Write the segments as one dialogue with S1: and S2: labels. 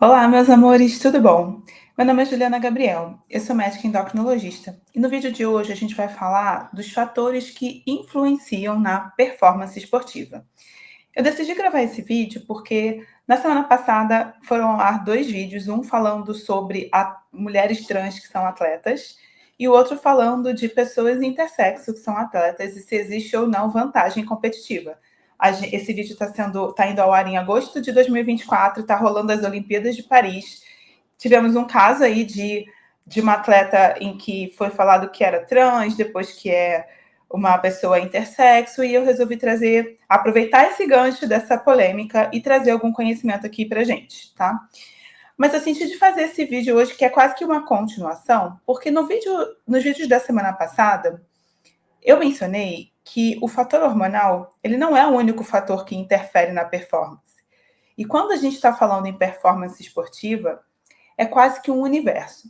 S1: Olá, meus amores, tudo bom? Meu nome é Juliana Gabriel, eu sou médica endocrinologista e no vídeo de hoje a gente vai falar dos fatores que influenciam na performance esportiva. Eu decidi gravar esse vídeo porque na semana passada foram ao ar dois vídeos, um falando sobre mulheres trans que são atletas e o outro falando de pessoas intersexo que são atletas e se existe ou não vantagem competitiva. Esse vídeo tá indo ao ar em agosto de 2024, está rolando as Olimpíadas de Paris. Tivemos um caso aí de uma atleta em que foi falado que era trans, depois que é uma pessoa intersexo, e eu resolvi aproveitar esse gancho dessa polêmica e trazer algum conhecimento aqui pra gente, tá? Mas eu senti de fazer esse vídeo hoje, que é quase que uma continuação, porque nos vídeos da semana passada, eu mencionei que o fator hormonal, ele não é o único fator que interfere na performance. E quando a gente está falando em performance esportiva, é quase que um universo.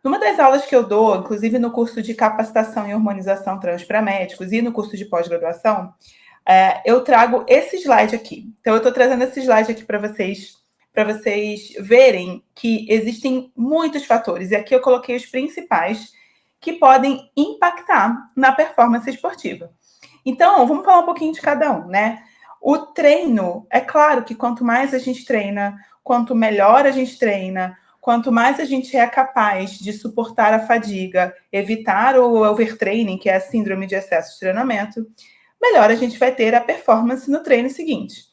S1: Numa das aulas que eu dou, inclusive no curso de capacitação em hormonização trans para médicos e no curso de pós-graduação, eu trago esse slide aqui. Então, eu estou trazendo esse slide aqui para vocês verem que existem muitos fatores. E aqui eu coloquei os principais que podem impactar na performance esportiva. Então, vamos falar um pouquinho de cada um, né? O treino, é claro que quanto mais a gente treina, quanto melhor a gente treina, quanto mais a gente é capaz de suportar a fadiga, evitar o overtraining, que é a síndrome de excesso de treinamento, melhor a gente vai ter a performance no treino seguinte.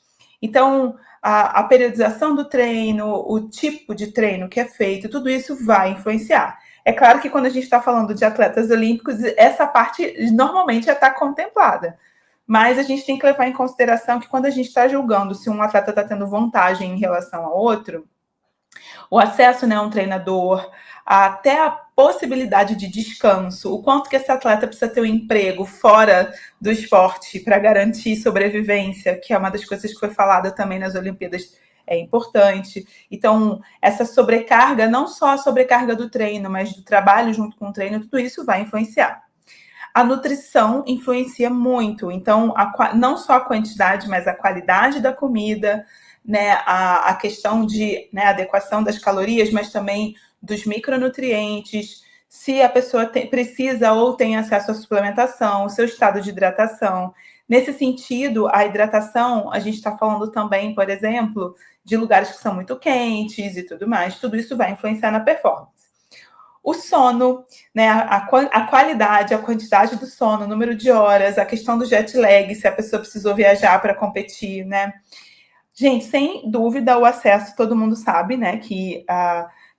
S1: Então, a periodização do treino, o tipo de treino que é feito, tudo isso vai influenciar. É claro que quando a gente está falando de atletas olímpicos, essa parte normalmente já está contemplada. Mas a gente tem que levar em consideração que quando a gente está julgando se um atleta está tendo vantagem em relação ao outro, o acesso, né, a um treinador, até a possibilidade de descanso, o quanto que esse atleta precisa ter um emprego fora do esporte para garantir sobrevivência, que é uma das coisas que foi falada também nas Olimpíadas, é importante. Então, essa sobrecarga, não só a sobrecarga do treino, mas do trabalho junto com o treino, tudo isso vai influenciar. A nutrição influencia muito, então, não só a quantidade, mas a qualidade da comida, né, a questão de, né, adequação das calorias, mas também dos micronutrientes, se a pessoa precisa ou tem acesso à suplementação, o seu estado de hidratação. Nesse sentido, a hidratação, a gente está falando também, por exemplo, de lugares que são muito quentes e tudo mais, tudo isso vai influenciar na performance. O sono, né, a qualidade, a quantidade do sono, o número de horas, a questão do jet lag, se a pessoa precisou viajar para competir, né? Gente, sem dúvida, o acesso, todo mundo sabe, né, que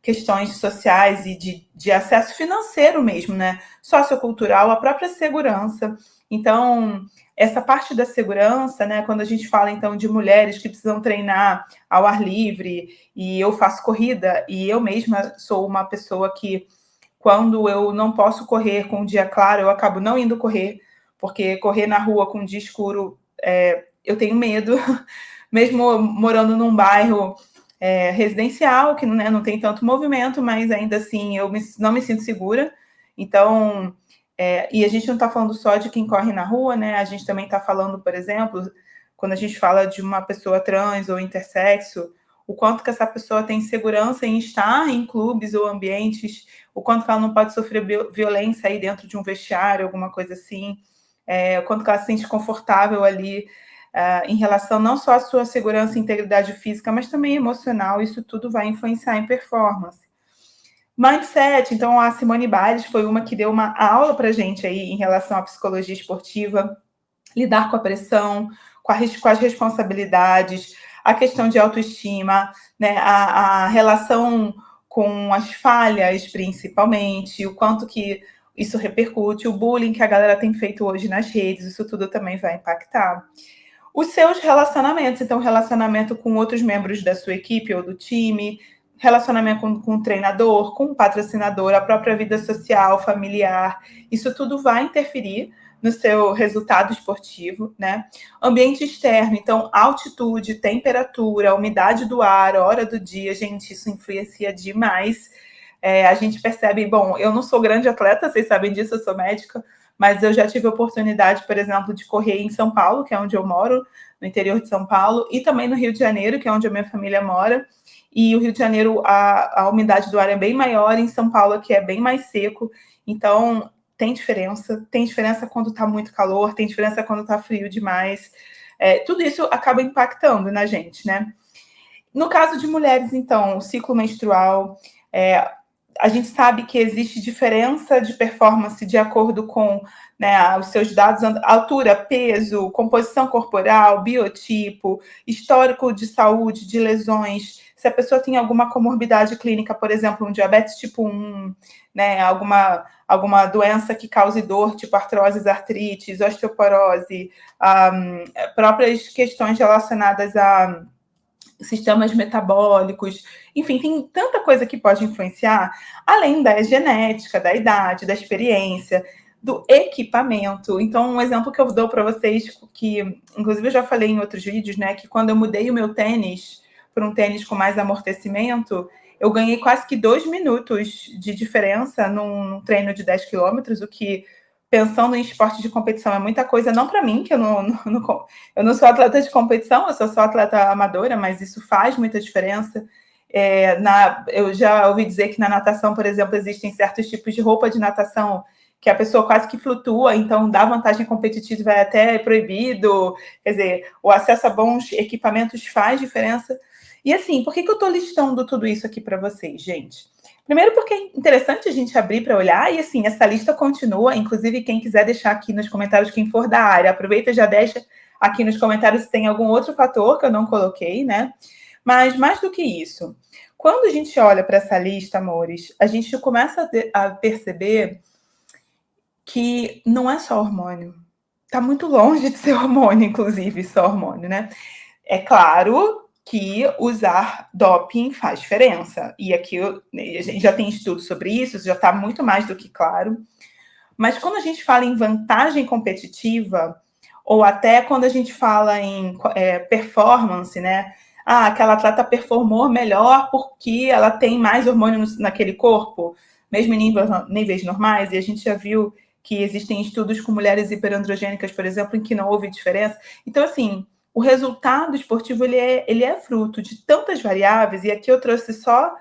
S1: questões sociais e de acesso financeiro mesmo, né, sociocultural, a própria segurança. Então, essa parte da segurança, né, quando a gente fala, então, de mulheres que precisam treinar ao ar livre, e eu faço corrida, e eu mesma sou uma pessoa que, quando eu não posso correr com o dia claro, eu acabo não indo correr, porque correr na rua com o dia escuro, eu tenho medo, mesmo morando num bairro residencial, que, né, não tem tanto movimento, mas ainda assim eu não me sinto segura. Então, e a gente não está falando só de quem corre na rua, né? A gente também está falando, por exemplo, quando a gente fala de uma pessoa trans ou intersexo, o quanto que essa pessoa tem segurança em estar em clubes ou ambientes, o quanto que ela não pode sofrer violência aí dentro de um vestiário, alguma coisa assim, o quanto que ela se sente confortável ali, em relação não só à sua segurança e integridade física, mas também emocional. Isso tudo vai influenciar em performance. Mindset, então a Simone Biles foi uma que deu uma aula para a gente aí em relação à psicologia esportiva, lidar com a pressão, com as responsabilidades, a questão de autoestima, né, a relação com as falhas, principalmente, o quanto que isso repercute, o bullying que a galera tem feito hoje nas redes, isso tudo também vai impactar. Os seus relacionamentos, então, relacionamento com outros membros da sua equipe ou do time, relacionamento com o treinador, com o patrocinador, a própria vida social, familiar, isso tudo vai interferir no seu resultado esportivo, né? Ambiente externo, então, altitude, temperatura, umidade do ar, hora do dia, gente, isso influencia demais. A gente percebe, bom, eu não sou grande atleta, vocês sabem disso, eu sou médica, mas eu já tive a oportunidade, por exemplo, de correr em São Paulo, que é onde eu moro, no interior de São Paulo, e também no Rio de Janeiro, que é onde a minha família mora. e o Rio de Janeiro, a umidade do ar é bem maior, em São Paulo aqui é bem mais seco, então tem diferença quando está muito calor, tem diferença quando está frio demais, tudo isso acaba impactando na gente, né? No caso de mulheres, então, o ciclo menstrual, a gente sabe que existe diferença de performance de acordo com, né, os seus dados, altura, peso, composição corporal, biotipo, histórico de saúde, de lesões, se a pessoa tem alguma comorbidade clínica, por exemplo, um diabetes tipo 1, né, alguma doença que cause dor, tipo artrose, artrites, osteoporose, próprias questões relacionadas a sistemas metabólicos, enfim, tem tanta coisa que pode influenciar, além da genética, da idade, da experiência, do equipamento. Então, um exemplo que eu dou para vocês, que inclusive eu já falei em outros vídeos, né, que quando eu mudei o meu tênis para um tênis com mais amortecimento, eu ganhei quase que 2 minutos de diferença num treino de 10 quilômetros, o que, pensando em esporte de competição, é muita coisa, não para mim, que eu não sou atleta de competição, eu sou só atleta amadora, mas isso faz muita diferença. Eu já ouvi dizer que na natação, por exemplo, existem certos tipos de roupa de natação que a pessoa quase que flutua, então dá vantagem competitiva, vai até proibido. Quer dizer, o acesso a bons equipamentos faz diferença. E assim, por que eu estou listando tudo isso aqui para vocês, gente? Primeiro porque é interessante a gente abrir para olhar, e assim, essa lista continua, inclusive quem quiser deixar aqui nos comentários, quem for da área, aproveita e já deixa aqui nos comentários se tem algum outro fator que eu não coloquei, né? Mas mais do que isso, quando a gente olha para essa lista, amores, a gente começa a perceber que não é só hormônio. Está muito longe de ser hormônio, inclusive, só hormônio, né? É claro que usar doping faz diferença. E aqui a gente já tem estudos sobre isso já está muito mais do que claro. Mas quando a gente fala em vantagem competitiva, ou até quando a gente fala em performance, né? Aquela atleta performou melhor porque ela tem mais hormônio naquele corpo, mesmo em níveis normais, e a gente já viu que existem estudos com mulheres hiperandrogênicas, por exemplo, em que não houve diferença. Então, assim, o resultado esportivo ele é fruto de tantas variáveis, e aqui eu trouxe só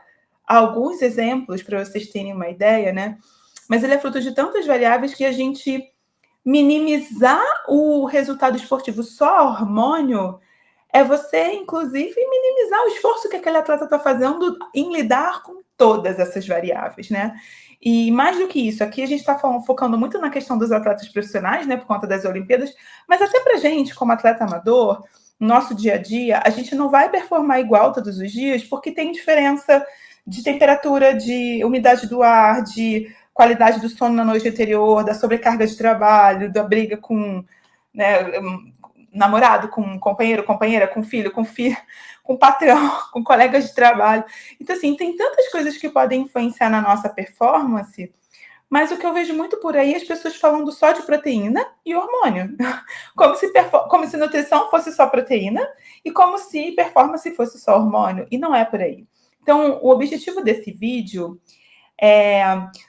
S1: alguns exemplos para vocês terem uma ideia, né? Mas ele é fruto de tantas variáveis que a gente minimizar o resultado esportivo só hormônio é você, inclusive, minimizar o esforço que aquele atleta está fazendo em lidar com todas essas variáveis, né? E mais do que isso, aqui a gente está focando muito na questão dos atletas profissionais, né, por conta das Olimpíadas, mas até para a gente, como atleta amador, no nosso dia a dia, a gente não vai performar igual todos os dias, porque tem diferença de temperatura, de umidade do ar, de qualidade do sono na noite anterior, da sobrecarga de trabalho, da briga com, né, namorado, com companheiro, companheira, com filho, com patrão, com colegas de trabalho. Então, assim, tem tantas coisas que podem influenciar na nossa performance, mas o que eu vejo muito por aí é as pessoas falando só de proteína e hormônio. Como se nutrição fosse só proteína e como se performance fosse só hormônio. E não é por aí. Então, o objetivo desse vídeo é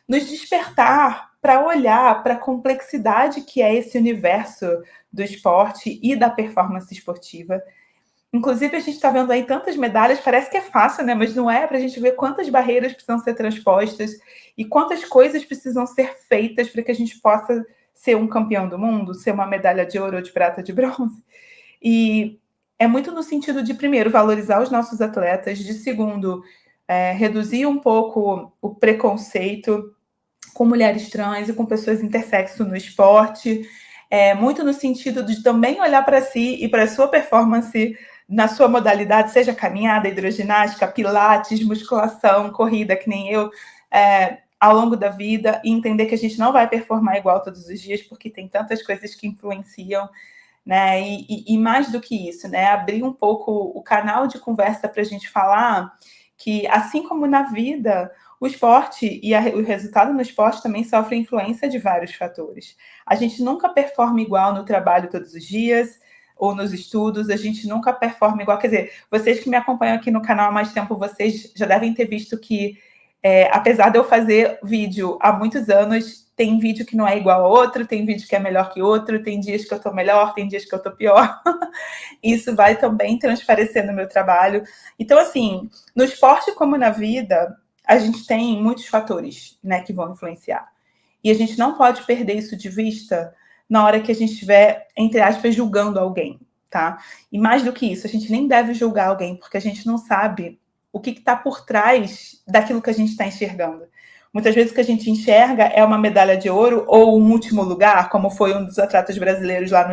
S1: nos despertar para olhar para a complexidade que é esse universo do esporte e da performance esportiva. Inclusive, a gente está vendo aí tantas medalhas, parece que é fácil, né? Mas não é, para a gente ver quantas barreiras precisam ser transpostas e quantas coisas precisam ser feitas para que a gente possa ser um campeão do mundo, ser uma medalha de ouro, de prata, de bronze. E é muito no sentido de, primeiro, valorizar os nossos atletas, de segundo, reduzir um pouco o preconceito com mulheres trans e com pessoas intersexo no esporte, muito no sentido de também olhar para si e para a sua performance na sua modalidade, seja caminhada, hidroginástica, pilates, musculação, corrida, que nem eu, ao longo da vida, e entender que a gente não vai performar igual todos os dias, porque tem tantas coisas que influenciam, né? E mais do que isso, né? Abrir um pouco o canal de conversa para a gente falar que, assim como na vida, o esporte e o resultado no esporte também sofre influência de vários fatores. A gente nunca performa igual no trabalho todos os dias, ou nos estudos, a gente nunca performa igual. Quer dizer, vocês que me acompanham aqui no canal há mais tempo, vocês já devem ter visto que, apesar de eu fazer vídeo há muitos anos, tem vídeo que não é igual ao outro, tem vídeo que é melhor que outro, tem dias que eu tô melhor, tem dias que eu tô pior. Isso vai também transparecer no meu trabalho. Então, assim, no esporte como na vida, a gente tem muitos fatores, né, que vão influenciar. E a gente não pode perder isso de vista na hora que a gente estiver, entre aspas, julgando alguém, tá? E mais do que isso, a gente nem deve julgar alguém, porque a gente não sabe o que está por trás daquilo que a gente está enxergando. Muitas vezes o que a gente enxerga é uma medalha de ouro ou um último lugar, como foi um dos atletas brasileiros lá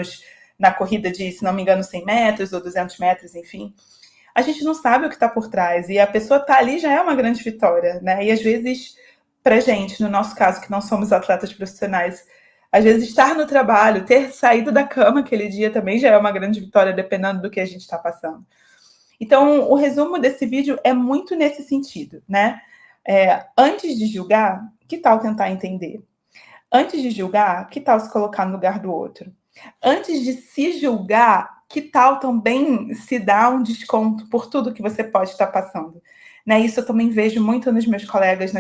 S1: na corrida de, se não me engano, 100 metros ou 200 metros, enfim. A gente não sabe o que está por trás. E a pessoa tá ali já é uma grande vitória, né? E às vezes, pra gente, no nosso caso, que não somos atletas profissionais, às vezes estar no trabalho, ter saído da cama aquele dia também já é uma grande vitória, dependendo do que a gente está passando. Então, o resumo desse vídeo é muito nesse sentido, né? Antes de julgar, que tal tentar entender? Antes de julgar, que tal se colocar no lugar do outro? Antes de se julgar, que tal também se dar um desconto por tudo que você pode estar passando? Né? Isso eu também vejo muito nos meus colegas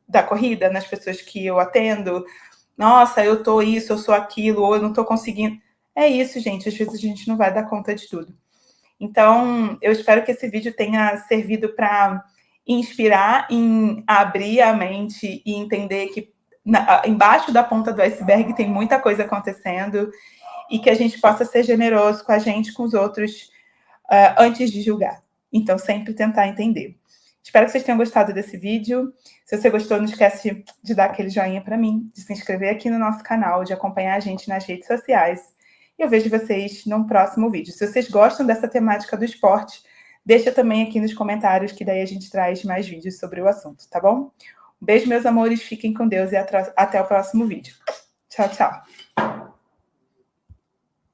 S1: da corrida, nas pessoas que eu atendo. Nossa, eu tô isso, eu sou aquilo, ou eu não tô conseguindo. É isso, gente. Às vezes a gente não vai dar conta de tudo. Então, eu espero que esse vídeo tenha servido para inspirar em abrir a mente e entender que embaixo da ponta do iceberg tem muita coisa acontecendo e que a gente possa ser generoso com a gente, com os outros, antes de julgar. Então, sempre tentar entender. Espero que vocês tenham gostado desse vídeo. Se você gostou, não esquece de dar aquele joinha para mim, de se inscrever aqui no nosso canal, de acompanhar a gente nas redes sociais. E eu vejo vocês num próximo vídeo. Se vocês gostam dessa temática do esporte, deixa também aqui nos comentários, que daí a gente traz mais vídeos sobre o assunto, tá bom? Um beijo, meus amores. Fiquem com Deus e até o próximo vídeo. Tchau, tchau.